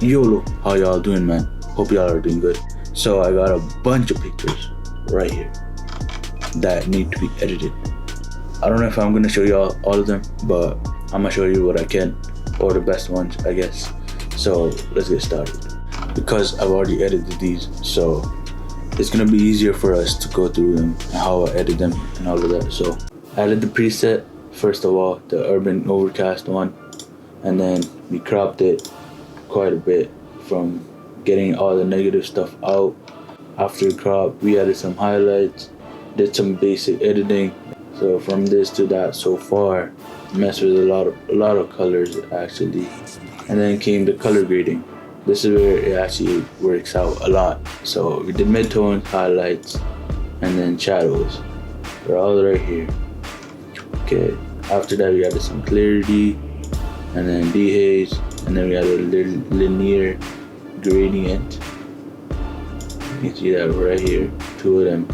YOLO, how y'all doing, man? Hope y'all are doing good. So I got a bunch of pictures right here that need to be edited. I don't know if I'm gonna show y'all all of them, but I'm gonna show you what I can, or the best ones, I guess. So let's get started. Because I've already edited these, so it's gonna be easier for us to go through them and how I edit them and all of that. So I added the preset, first of all, the urban overcast one, and then we cropped it quite a bit from getting all the negative stuff out. After crop, we added some highlights, did some basic editing. So from this to that, so far, messed with a lot of colors actually, and then came the color grading. This is where it actually works out a lot. So we did midtones, highlights, and then shadows. They're all right here. Okay. After that, we added some clarity, and then dehaze, and then we added a linear gradient. You can see that right here, two of them,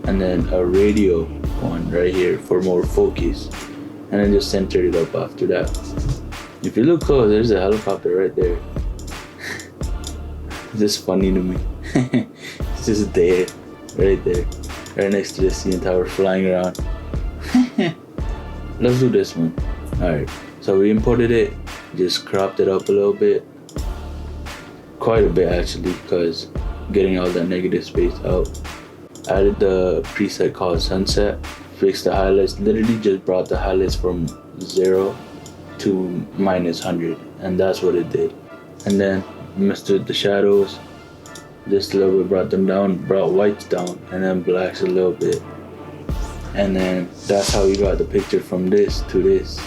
and then a radio one right here for more focus, and then just center it up after that. If you look close, there's a helicopter right there. This is funny to me. It's just there, right there, right next to the CN Tower flying around. Let's do this one. Alright, so we imported it, just cropped it up a little bit, quite a bit actually, because getting all that negative space out. Added the preset called sunset, fixed the highlights, literally just brought the highlights from 0 to -100, and that's what it did. And then messed with the shadows, just a little bit, brought them down, brought whites down, and then blacks a little bit. And then that's how we got the picture from this to this.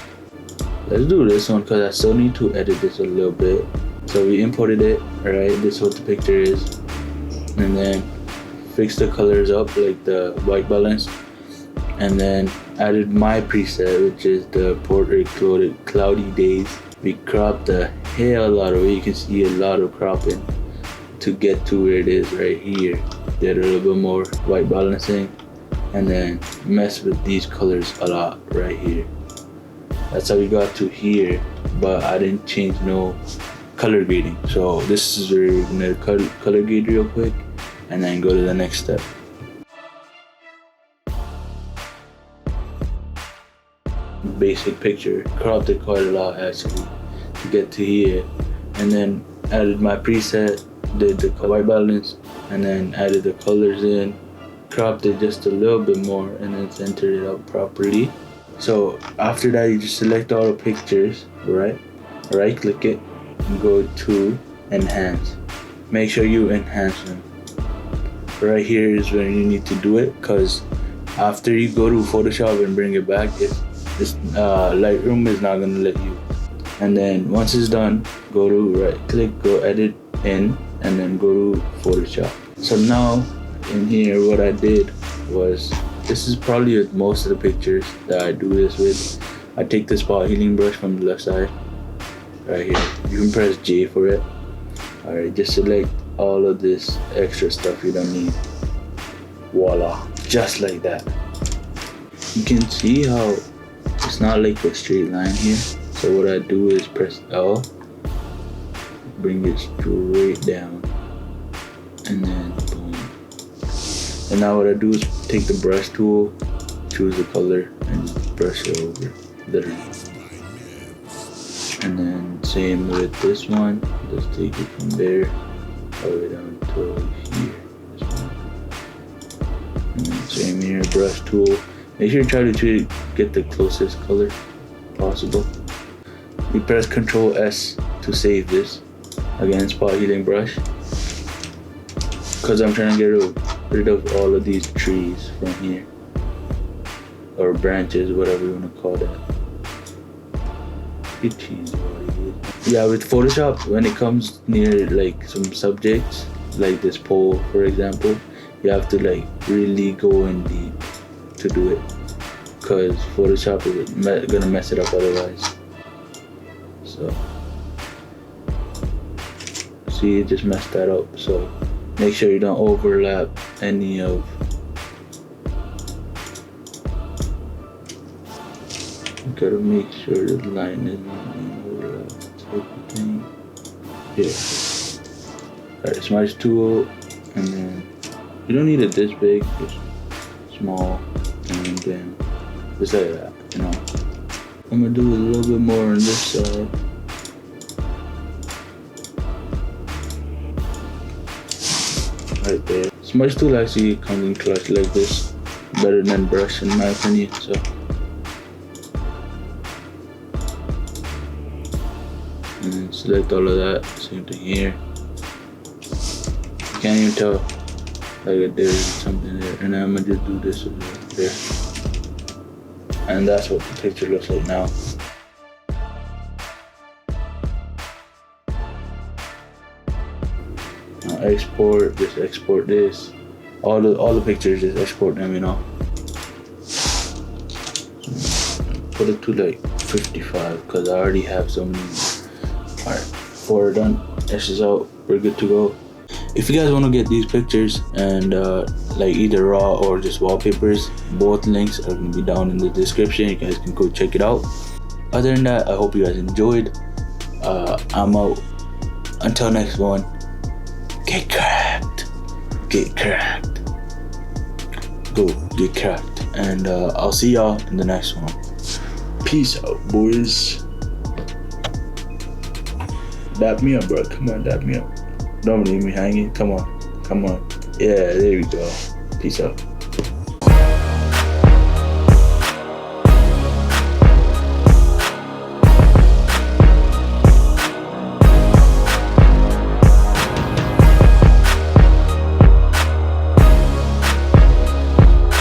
Let's do this one because I still need to edit this a little bit. So we imported it, right? This is what the picture is. And then fixed the colors up, like the white balance. And then added my preset, which is the portrait cloudy days. We cropped the hell out of it. You can see a lot of cropping to get to where it is right here. Did a little bit more white balancing, and then mess with these colors a lot right here. That's how we got to here, but I didn't change no color grading. So this is where we're gonna color grade real quick and then go to the next step. Basic picture, cropped it quite a lot actually to get to here, and then added my preset, did the white balance, and then added the colors in, cropped it just a little bit more, and then centered it up properly. So after that, you just select all the pictures, right click it and go to enhance. Make sure you enhance them. Right here is where you need to do it, because after you go to Photoshop and bring it back, this Lightroom is not gonna let you. And then once it's done, go to right click, go edit in, and then go to Photoshop. So now in here, what I did was, this is probably with most of the pictures that I do this with. I take the spot healing brush from the left side, right here. You can press J for it. Alright, just select all of this extra stuff you don't need. Voila, just like that. You can see how it's not like a straight line here. So what I do is press L, bring it straight down, and then boom. And now what I do is take the brush tool, choose the color, and brush it over, literally. And then same with this one, just take it from there all the way down to here. This one. And then same here, brush tool. Make sure you try to get the closest color possible. We press Ctrl S to save this. Again, spot healing brush. Because I'm trying to get rid of all of these trees from here. Or branches, whatever you want to call that. Yeah, with Photoshop, when it comes near like some subjects, like this pole for example, you have to like really go in deep to do it, because Photoshop is gonna mess it up otherwise. So see, it just messed that up. So make sure you don't overlap any of. You gotta make sure the line isn't being overlapped type of thing. here. Alright, smudge tool, and then you don't need it this big, just small, and then just like that, you know. I'm gonna do a little bit more on this side. Right there. Smudge tool actually comes in clutch like this, better than brush in my opinion. So, and then select all of that. Same thing here. You can't even tell like there's something there. And then I'm gonna just do this there. And that's what the picture looks like now. Now export, just export this. All the pictures, just export them, you know. Put it to like 55 because I already have so many. Alright, 4 are done. This is out. We're good to go. If you guys want to get these pictures and like either raw or just wallpapers, both links are going to be down in the description. You guys can go check it out. Other than that, I hope you guys enjoyed. I'm out. Until next one, get cracked. Get cracked. Go get cracked. And I'll see y'all in the next one. Peace out, boys. Dap me up, bro. Come on, dap me up. Don't leave me hanging. Come on. Come on. Yeah, there we go. Peace out.